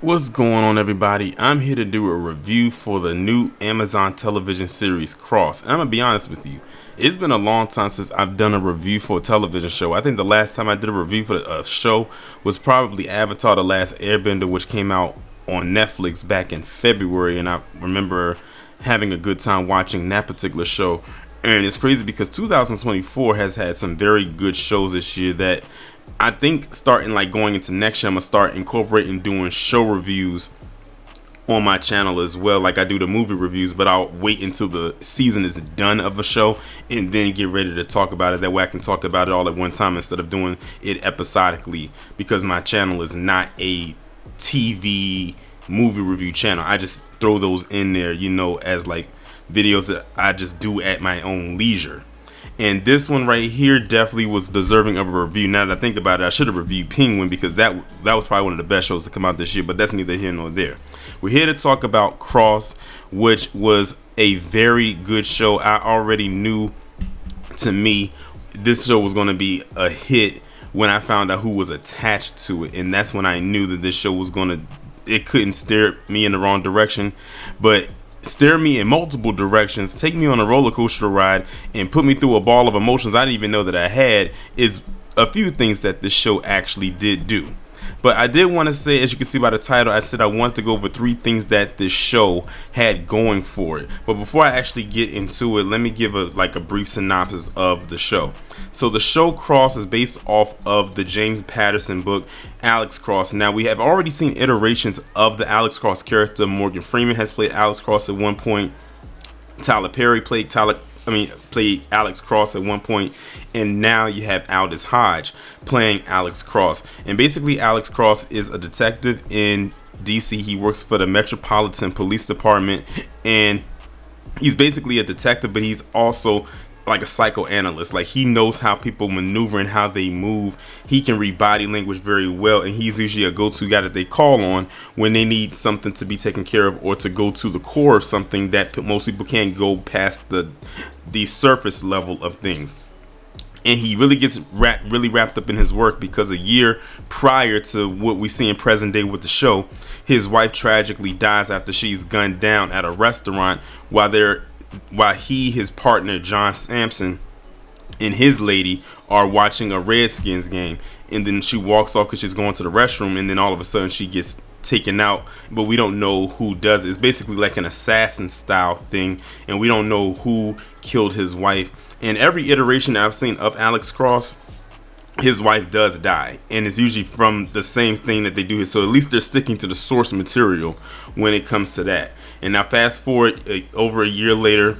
What's going on, everybody? I'm here to do a review for the new Amazon television series Cross. And I'm going to be honest with you. It's been a long time since I've done a review for a television show. I think the last time I did a review for a show was probably Avatar: The Last Airbender, which came out on Netflix back in February. And I remember having a good time watching that particular show. And it's crazy because 2024 has had some very good shows this year that I think starting like going into next year, I'm gonna start incorporating doing show reviews on my channel as well. Like I do the movie reviews, but I'll wait until the season is done of a show and then get ready to talk about it. That way I can talk about it all at one time instead of doing it episodically, because my channel is not a TV movie review channel. I just throw those in there, as like videos that I just do at my own leisure. And this one right here definitely was deserving of a review. Now that I think about it, I should have reviewed Penguin because that was probably one of the best shows to come out this year, but that's neither here nor there. We're here to talk about Cross, which was a very good show. I already knew, to me, this show was going to be a hit when I found out who was attached to it. And that's when I knew that this show was it couldn't steer me in the wrong direction, but steer me in multiple directions, take me on a roller coaster ride, and put me through a ball of emotions I didn't even know that I had, is a few things that this show actually did do. But I did want to say, as you can see by the title, I said I want to go over 3 things that this show had going for it. But before I actually get into it, let me give a brief synopsis of the show. So the show Cross is based off of the James Patterson book Alex Cross. Now, we have already seen iterations of the Alex Cross character. Morgan Freeman has played Alex Cross at one point. Tyler Perry played Alex Cross at one point, and now you have Aldous Hodge playing Alex Cross. And basically, Alex Cross is a detective in DC. He works for the Metropolitan Police Department, and he's basically a detective, but he's also like a psychoanalyst. Like, he knows how people maneuver and how they move. He can read body language very well, and he's usually a go-to guy that they call on when they need something to be taken care of, or to go to the core of something that most people can't go past the surface level of things. And he really gets really wrapped up in his work, because a year prior to what we see in present day with the show, his wife tragically dies after she's gunned down at a restaurant while he, his partner John Samson, and his lady are watching a Redskins game. And then she walks off because she's going to the restroom, and then all of a sudden she gets taken out, but we don't know who does it. It's basically like an assassin style thing, and we don't know who killed his wife. And every iteration that I've seen of Alex Cross, his wife does die, and it's usually from the same thing that they do. So at least they're sticking to the source material when it comes to that. And now fast forward over a year later,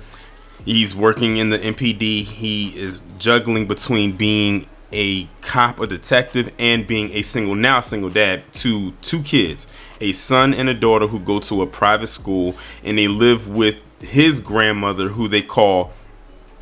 he's working in the MPD. He is juggling between being a cop, a detective, and being a single dad to 2 kids, a son and a daughter, who go to a private school, and they live with his grandmother, who they call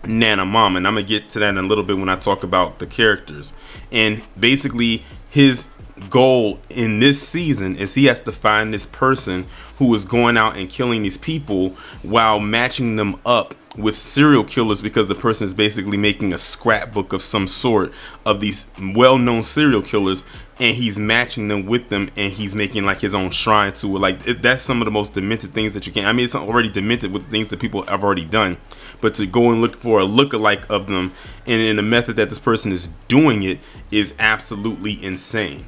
Nana Mom. And I'm gonna get to that in a little bit when I talk about the characters. And basically, his goal in this season is he has to find this person who is going out and killing these people while matching them up with serial killers, because the person is basically making a scrapbook of some sort of these well-known serial killers, and he's matching them with them, and he's making like his own shrine to it. That's some of the most demented things that you can. I mean, it's already demented with things that people have already done, but to go and look for a lookalike of them, and in the method that this person is doing it, is absolutely insane.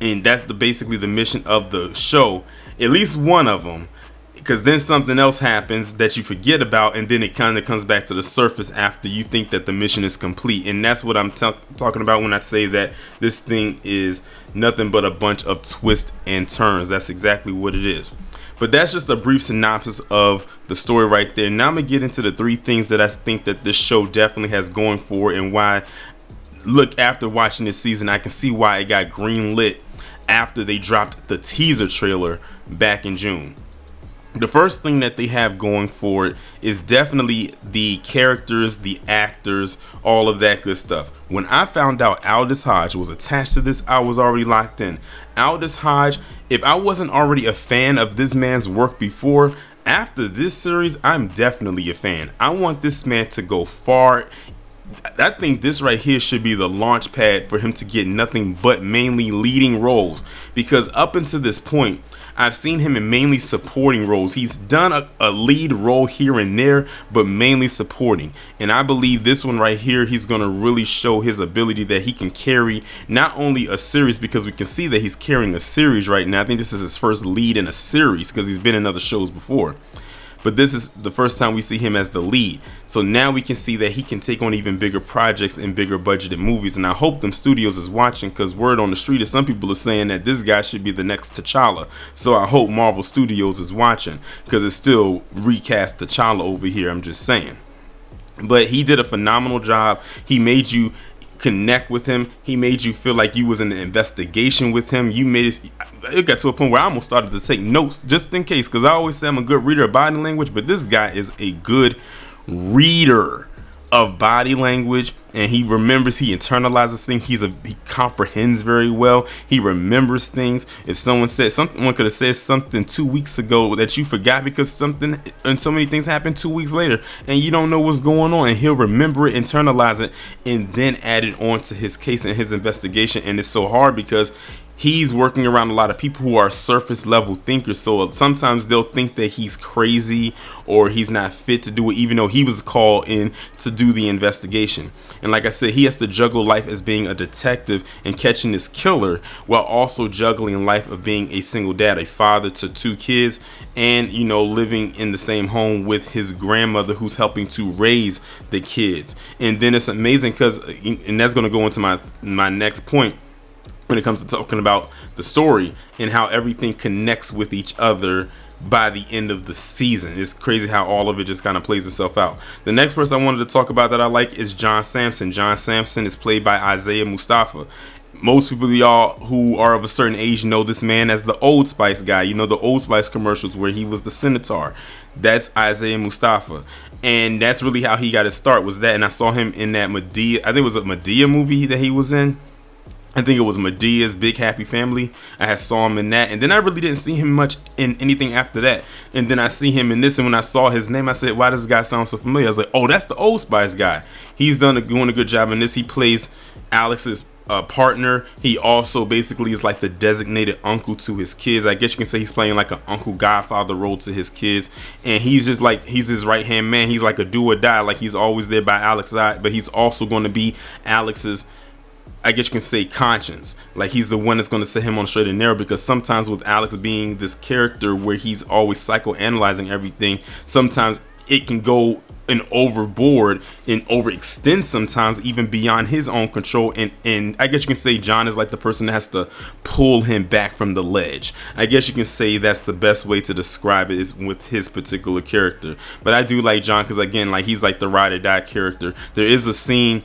And that's basically the mission of the show, at least one of them, because then something else happens that you forget about, and then it kind of comes back to the surface after you think that the mission is complete. And that's what I'm talking about when I say that this thing is nothing but a bunch of twists and turns. That's exactly what it is. But that's just a brief synopsis of the story right there. Now I'm going to get into the 3 things that I think that this show definitely has going for it, and why, look, after watching this season, I can see why it got green lit after they dropped the teaser trailer back in June. The first thing that they have going for it is definitely the characters, the actors, all of that good stuff. When I found out Aldous Hodge was attached to this, I was already locked in. Aldous Hodge, if I wasn't already a fan of this man's work before, after this series, I'm definitely a fan. I want this man to go far I think this right here should be the launch pad for him to get nothing but mainly leading roles, because up until this point, I've seen him in mainly supporting roles. He's done a lead role here and there, but mainly supporting. And I believe this one right here, he's going to really show his ability that he can carry not only a series, because we can see that he's carrying a series right now. I think this is his first lead in a series because he's been in other shows before. But this is the first time we see him as the lead. So now we can see that he can take on even bigger projects and bigger budgeted movies. And I hope them studios is watching, because word on the street is some people are saying that this guy should be the next T'Challa. So I hope Marvel Studios is watching, because it's still recast T'Challa over here. I'm just saying. But he did a phenomenal job. He made you connect with him. He made you feel like you was in an investigation with him. It got to a point where I almost started to take notes just in case, because I always say I'm a good reader of body language, but this guy is a good reader of body language, and he remembers, he internalizes things. He comprehends very well. He remembers things. If someone could have said something 2 weeks ago that you forgot, because something and so many things happen 2 weeks later and you don't know what's going on, and he'll remember it, internalize it, and then add it on to his case and his investigation. And it's so hard because he's working around a lot of people who are surface level thinkers. So sometimes they'll think that he's crazy or he's not fit to do it, even though he was called in to do the investigation. And like I said, he has to juggle life as being a detective and catching this killer, while also juggling life of being a single dad, a father to 2 kids, and, you know, living in the same home with his grandmother who's helping to raise the kids. And then it's amazing because, and that's going to go into my next point, when it comes to talking about the story and how everything connects with each other by the end of the season. It's crazy how all of it just kind of plays itself out. The next person I wanted to talk about that I like is John Samson. John Samson is played by Isaiah Mustafa. Most people, y'all who are of a certain age, know this man as the Old Spice guy. You know, the Old Spice commercials where he was the senator. That's Isaiah Mustafa. And that's really how he got his start, was that. And I saw him in that Medea, I think it was a Medea movie that he was in. I think it was Medea's Big Happy Family. I had saw him in that, and then I really didn't see him much in anything after that. And then I see him in this, and when I saw his name, I said, "Why does this guy sound so familiar?" I was like, "Oh, that's the Old Spice guy." He's doing a good job in this. He plays Alex's partner. He also basically is like the designated uncle to his kids. I guess you can say he's playing like an uncle godfather role to his kids, and he's just like, he's his right hand man. He's like a do or die. Like, he's always there by Alex's side, but he's also going to be Alex's, I guess you can say, conscience. Like, he's the one that's going to set him on straight and narrow, because sometimes with Alex being this character where he's always psychoanalyzing everything, sometimes it can go and overboard and overextend, sometimes even beyond his own control. And I guess you can say John is like the person that has to pull him back from the ledge. I guess you can say that's the best way to describe it, is with his particular character. But I do like John because, again, like, he's like the ride or die character. There is a scene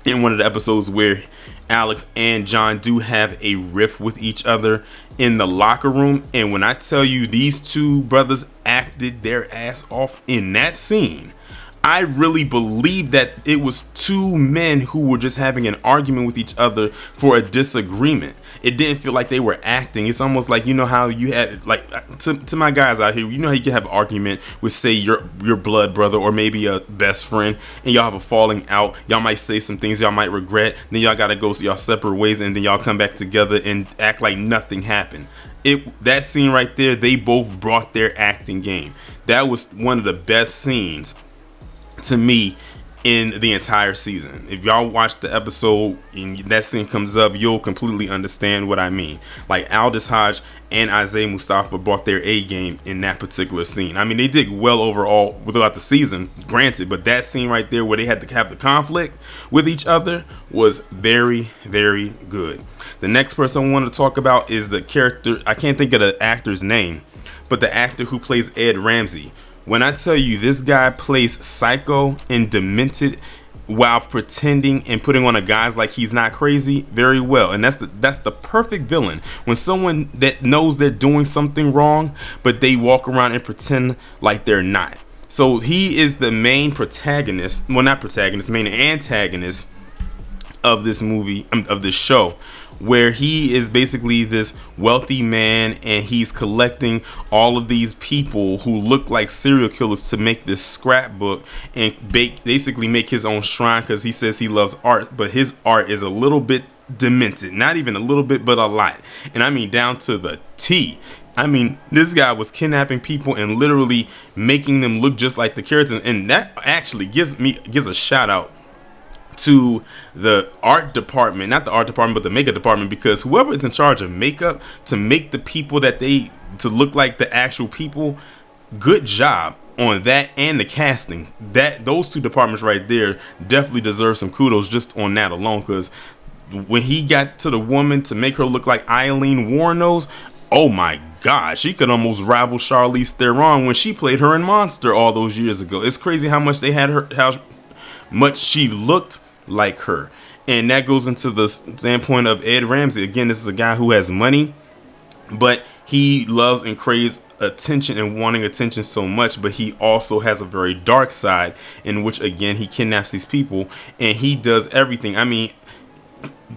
in one of the episodes where Alex and John do have a riff with each other in the locker room, and when I tell you these two brothers acted their ass off in that scene, I really believe that it was 2 men who were just having an argument with each other for a disagreement. It didn't feel like they were acting. It's almost like, you know how you had, like, to my guys out here, you know how you can have an argument with, say, your blood brother or maybe a best friend, and y'all have a falling out. Y'all might say some things y'all might regret. Then y'all gotta go y'all separate ways, and then y'all come back together and act like nothing happened. That scene right there, they both brought their acting game. That was one of the best scenes to me in the entire season. If y'all watch the episode and that scene comes up, you'll completely understand what I mean. Like, Aldous Hodge and Isaiah Mustafa brought their A game in that particular scene. I mean, they did well overall throughout the season, granted, but that scene right there where they had to have the conflict with each other was very, very good. The next person I wanted to talk about is the character, I can't think of the actor's name, but the actor who plays Ed Ramsey. When I tell you this guy plays psycho and demented while pretending and putting on a guise like he's not crazy very well, and that's the perfect villain. When someone that knows they're doing something wrong, but they walk around and pretend like they're not. So he is the main protagonist, well, not protagonist, main antagonist of this movie, of this show, where he is basically this wealthy man and he's collecting all of these people who look like serial killers to make this scrapbook and basically make his own shrine, because he says he loves art, but his art is a little bit demented, not even a little bit but a lot, and I mean down to the T. I mean, this guy was kidnapping people and literally making them look just like the characters, and that actually gives a shout out to the art department, not the art department, but the makeup department, because whoever is in charge of makeup to make the people to look like the actual people, good job on that, and the casting. That those two departments right there definitely deserve some kudos just on that alone, because when he got to the woman to make her look like Eileen Warnos, oh my God, she could almost rival Charlize Theron when she played her in Monster all those years ago. It's crazy how much they had her, how much she looked like her. And that goes into the standpoint of Ed Ramsey. Again, this is a guy who has money, but he loves and craves attention and wanting attention so much, but he also has a very dark side in which, again, he kidnaps these people and he does everything. I mean,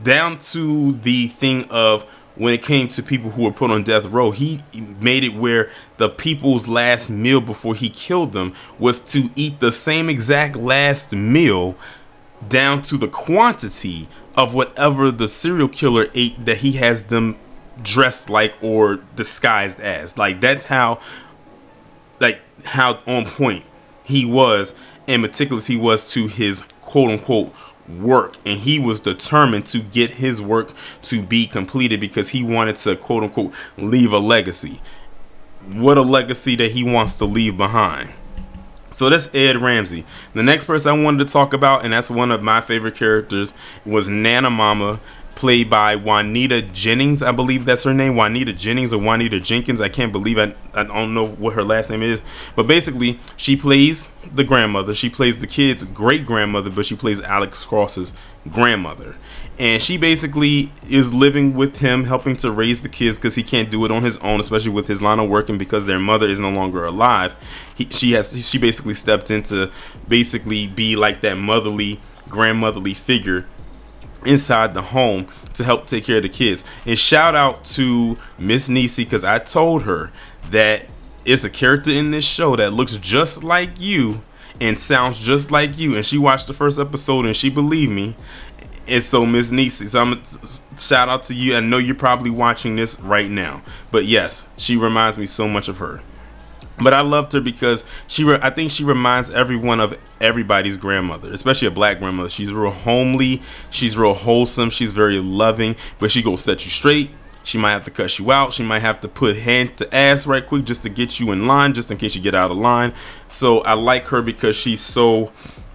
down to the thing of when it came to people who were put on death row, he made it where the people's last meal before he killed them was to eat the same exact last meal, down to the quantity of whatever the serial killer ate that he has them dressed like or disguised as. Like, that's how on point he was and meticulous he was to his quote unquote work, and he was determined to get his work to be completed because he wanted to quote unquote leave a legacy. What a legacy that he wants to leave behind. So that's Ed Ramsey. The next person I wanted to talk about, and that's one of my favorite characters, was Nana Mama, played by Juanita Jennings. I believe that's her name, Juanita Jennings or Juanita Jenkins. I can't believe I don't know what her last name is. But basically, she plays the grandmother. She plays the kid's great grandmother, but she plays Alex Cross's grandmother. And she basically is living with him, helping to raise the kids because he can't do it on his own, especially with his line of work, and because their mother is no longer alive. She basically stepped in to basically be like that motherly, grandmotherly figure inside the home to help take care of the kids. And shout out to Miss Niecy, because I told her that it's a character in this show that looks just like you and sounds just like you, and she watched the first episode and she believed me. And so Miss Niecy, so I'm shout out to you. I know you're probably watching this right now, but yes, she reminds me so much of her. But I loved her because I think she reminds everyone of everybody's grandmother, especially a black grandmother. She's real homely, she's real wholesome, she's very loving, but she gonna set you straight. She might have to cuss you out. She might have to put hand to ass right quick just to get you in line, just in case you get out of line. So I like her because she's so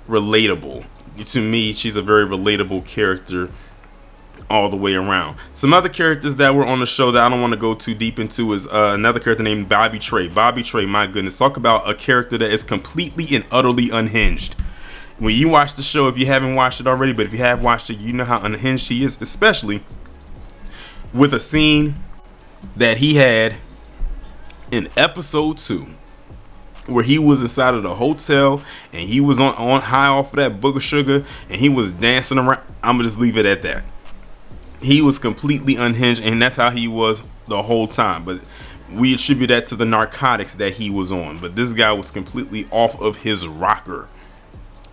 relatable. To me, she's a very relatable character all the way around. Some other characters that were on the show that I don't want to go too deep into is another character named Bobby Trey. Bobby Trey, my goodness, talk about a character that is completely and utterly unhinged. When you watch the show, if you haven't watched it already, but if you have watched it, you know how unhinged he is, especially with a scene that he had in episode 2 where he was inside of the hotel and he was on high off of that booger sugar and he was dancing around. I'm gonna just leave it at that. He was completely unhinged, and that's how he was the whole time. But we attribute that to the narcotics that he was on. But this guy was completely off of his rocker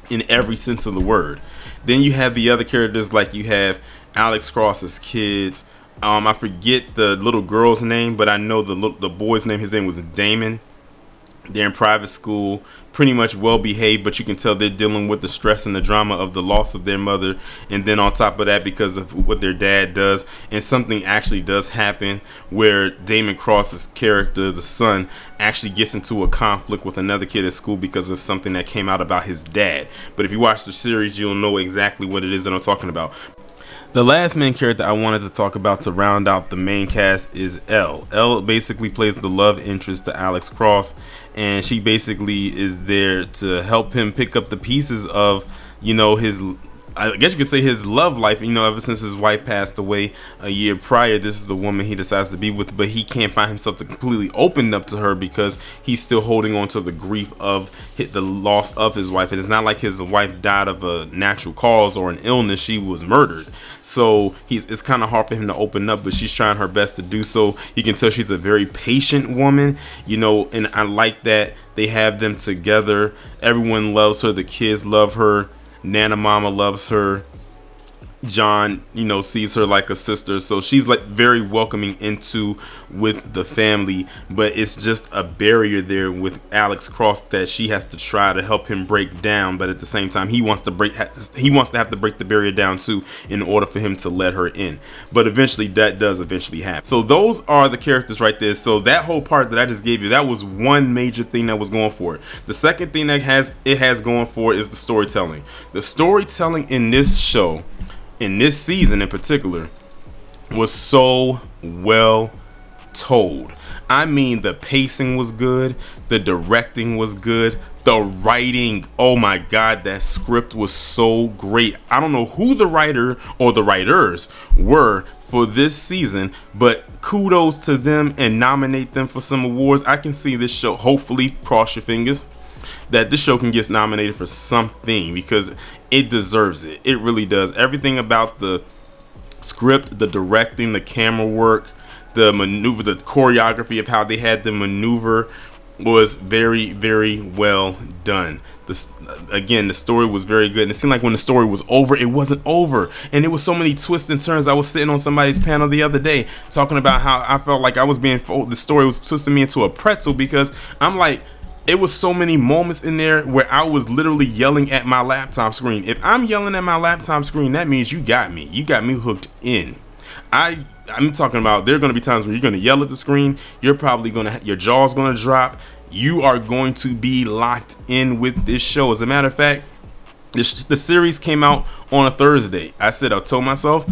in every sense of the word. Then you have the other characters, like you have Alex Cross's kids. I forget the little girl's name, but I know the boy's name. His name was Damon. They're in private school, pretty much well behaved, but you can tell they're dealing with the stress and the drama of the loss of their mother. And then on top of that, because of what their dad does, and something actually does happen where Damon Cross's character, the son, actually gets into a conflict with another kid at school because of something that came out about his dad. But if you watch the series, you'll know exactly what it is that I'm talking about. The last main character I wanted to talk about to round out the main cast is Elle. Elle basically plays the love interest to Alex Cross, and she basically is there to help him pick up the pieces of, you know, his I guess you could say his love life, ever since his wife passed away a year prior, this is the woman he decides to be with, but he can't find himself to completely open up to her because he's still holding on to the grief of the loss of his wife. And it's not like his wife died of a natural cause or an illness. She was murdered. So it's kind of hard for him to open up, but she's trying her best to do so. You can tell she's a very patient woman, and I like that they have them together. Everyone loves her. The kids love her. Nana Mama loves her. John, sees her like a sister, so she's like very welcoming into with the family, but it's just a barrier there with Alex Cross that she has to try to help him break down, but at the same time he wants to have to break the barrier down too in order for him to let her in. But eventually that does happen. So those are the characters right there. So that whole part that I just gave you, that was one major thing that was going for it. The second thing that it has going for it is the storytelling. The storytelling in this show, in this season in particular, was so well told. I mean, the pacing was good, the directing was good, the writing, oh my god, that script was so great. I don't know who the writer or the writers were for this season, but kudos to them and nominate them for some awards. I can see this show, hopefully, cross your fingers, that this show can get nominated for something because it deserves it. It really does. Everything about the script, the directing, the camera work, the maneuver, the choreography of how they had the maneuver was very, very well done. Again, the story was very good, and it seemed like when the story was over, it wasn't over, and it was so many twists and turns. I was sitting on somebody's panel the other day talking about how I felt like I was the story was twisting me into a pretzel, because I'm like, it was so many moments in there where I was literally yelling at my laptop screen. If I'm yelling at my laptop screen, that means you got me hooked in. I'm talking about, there are going to be times where you're going to yell at the screen. You're probably your jaw's going to drop. You are going to be locked in with this show. As a matter of fact, the series came out on a Thursday. I told myself,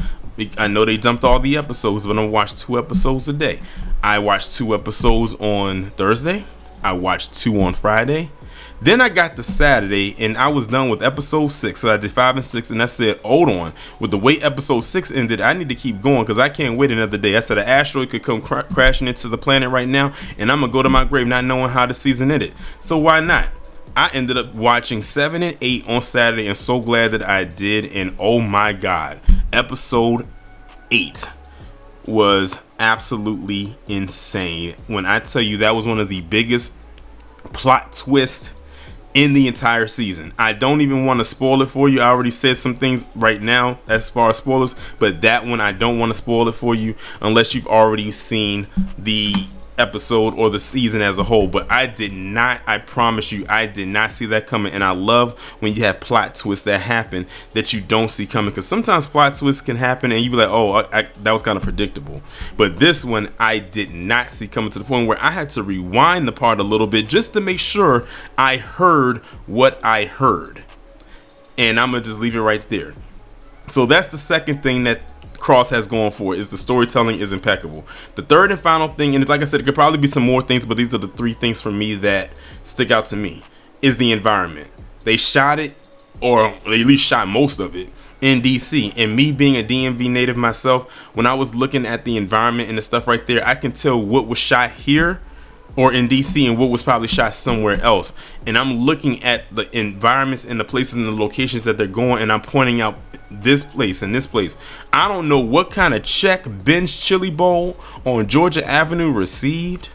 I know they dumped all the episodes, but I'm going to watch 2 episodes a day. I watched 2 episodes on Thursday. I watched 2 on Friday. Then I got to Saturday and I was done with episode 6. So I did 5 and 6, and I said, hold on. With the way episode 6 ended, I need to keep going because I can't wait another day. I said an asteroid could come crashing into the planet right now, and I'm going to go to my grave not knowing how the season ended. So why not? I ended up watching 7 and 8 on Saturday, and so glad that I did. And oh my God, episode 8 was absolutely insane. When I tell you, that was one of the biggest plot twists in the entire season. I don't even want to spoil it for you. I already said some things right now as far as spoilers, but that one I don't want to spoil it for you unless you've already seen the episode or the season as a whole. But I promise you, I did not see that coming. And I love when you have plot twists that happen that you don't see coming, because sometimes plot twists can happen and you be like, oh, that was kind of predictable. But this one I did not see coming, to the point where I had to rewind the part a little bit just to make sure I heard what I heard. And I'm gonna just leave it right there. So that's the second thing that Cross has going for it, is the storytelling is impeccable. The third and final thing, and like I said, it could probably be some more things, but these are the 3 things for me that stick out to me, is the environment. They shot it, or they at least shot most of it, in DC. And me being a DMV native myself, when I was looking at the environment and the stuff right there, I can tell what was shot here or in DC and what was probably shot somewhere else. And I'm looking at the environments and the places and the locations that they're going, and I'm pointing out this place and this place. I don't know what kind of check Ben's Chili Bowl on Georgia Avenue received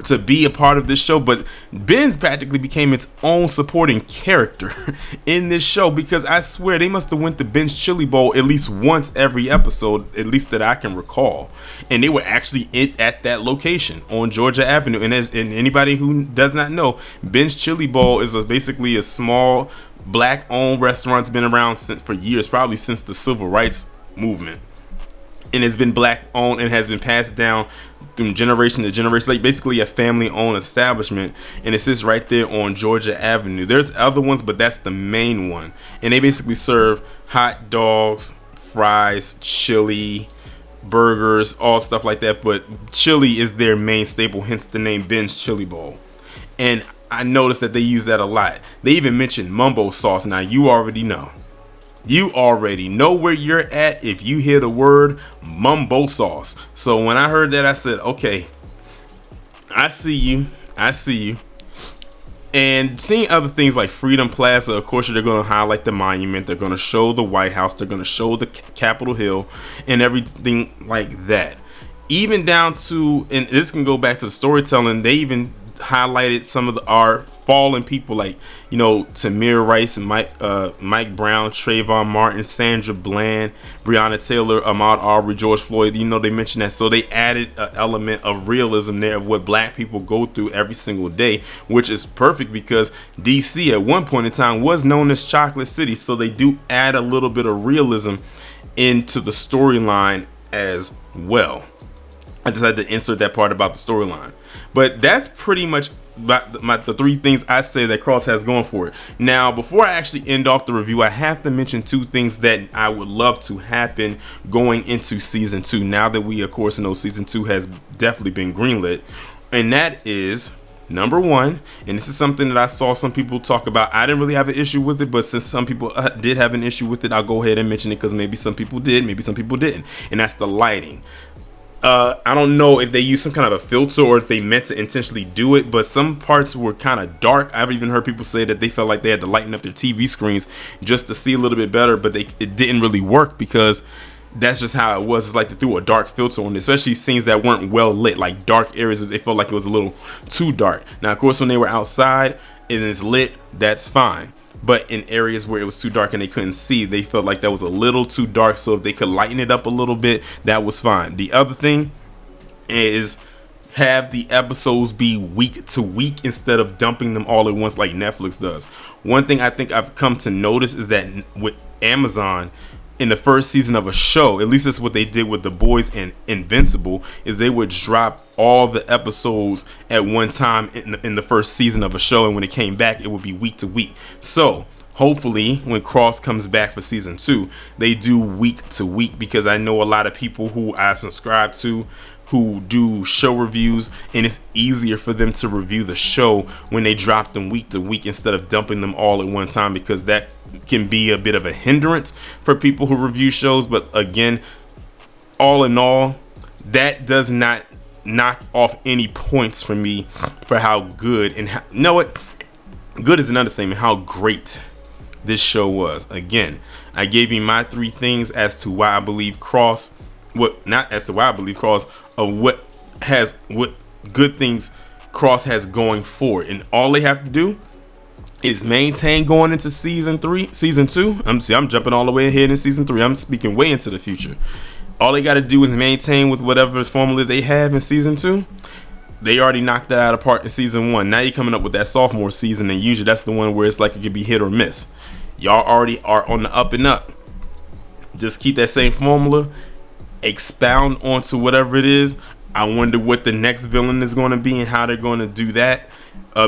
to be a part of this show, but Ben's practically became its own supporting character in this show, because I swear they must have went to Ben's Chili Bowl at least once every episode, at least that I can recall, and they were actually at that location on Georgia Avenue. And anybody who does not know, Ben's Chili Bowl is basically a small black-owned restaurant. It's been around for years, probably since the civil rights movement, and it's been black-owned and has been passed down from generation to generation, like basically a family-owned establishment, and it sits right there on Georgia Avenue. There's other ones, but that's the main one, and they basically serve hot dogs, fries, chili, burgers, all stuff like that, but chili is their main staple, hence the name Ben's Chili Bowl. And I noticed that they use that a lot. They even mentioned mumbo sauce. Now, you already know You already know where you're at if you hear the word mumbo sauce. So when I heard that, I said, okay, I see you. I see you. And seeing other things like Freedom Plaza, of course, they're going to highlight the monument. They're going to show the White House. They're going to show the Capitol Hill and everything like that. Even down to, and this can go back to the storytelling, they even highlighted some of our fallen people like, Tamir Rice and Mike Brown, Trayvon Martin, Sandra Bland, Breonna Taylor, Ahmaud Arbery, George Floyd. They mentioned that. So they added an element of realism there of what black people go through every single day, which is perfect because DC at one point in time was known as Chocolate City. So they do add a little bit of realism into the storyline as well. I just had to insert that part about the storyline. But that's pretty much the three things I say that Cross has going for it. Now, before I actually end off the review, I have to mention two things that I would love to happen going into season 2. Now that we, of course, know season 2 has definitely been greenlit. And that is, number one, and this is something that I saw some people talk about. I didn't really have an issue with it, but since some people did have an issue with it, I'll go ahead and mention it because maybe some people did, maybe some people didn't. And that's the lighting. I don't know if they used some kind of a filter or if they meant to intentionally do it, but some parts were kind of dark. I've even heard people say that they felt like they had to lighten up their TV screens just to see a little bit better, but it didn't really work because that's just how it was. It's like they threw a dark filter on it, especially scenes that weren't well lit, like dark areas. They felt like it was a little too dark. Now, of course, when they were outside and it's lit, that's fine. But in areas where it was too dark and they couldn't see, they felt like that was a little too dark. So if they could lighten it up a little bit, that was fine. The other thing is have the episodes be week to week instead of dumping them all at once like Netflix does. One thing I think I've come to notice is that with Amazon, in the first season of a show, at least that's what they did with The Boys and Invincible, is they would drop all the episodes at one time in the first season of a show, and when it came back, it would be week to week. So hopefully when Cross comes back for season 2, they do week to week, because I know a lot of people who I subscribe to who do show reviews, and it's easier for them to review the show when they drop them week to week instead of dumping them all at one time, because that can be a bit of a hindrance for people who review shows. But again, all in all, that does not knock off any points for me for how good and good is an understatement, how great this show was. Again, I gave you my 3 things as to why I believe Cross, of what good things Cross has going forward, and all they have to do is maintain going into season 2. I'm jumping all the way ahead in season 3. I'm speaking way into the future. All they got to do is maintain with whatever formula they have in season 2. They already knocked that out of park in season 1. Now you're coming up with that sophomore season, and usually that's the one where it's like it could be hit or miss. Y'all already are on the up and up. Just keep that same formula, expound onto whatever it is. I wonder what the next villain is going to be and how they're going to do that,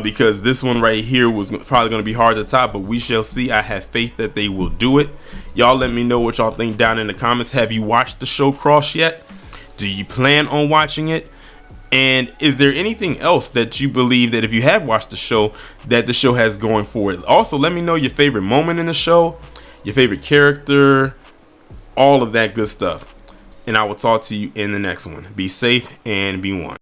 because this one right here was probably going to be hard to top, but we shall see. I have faith that they will do it. Y'all let me know what y'all think down in the comments. Have you watched the show Cross yet? Do you plan on watching it? And is there anything else that you believe that if you have watched the show, that the show has going for it? Also, let me know your favorite moment in the show, your favorite character, all of that good stuff. And I will talk to you in the next one. Be safe and be one.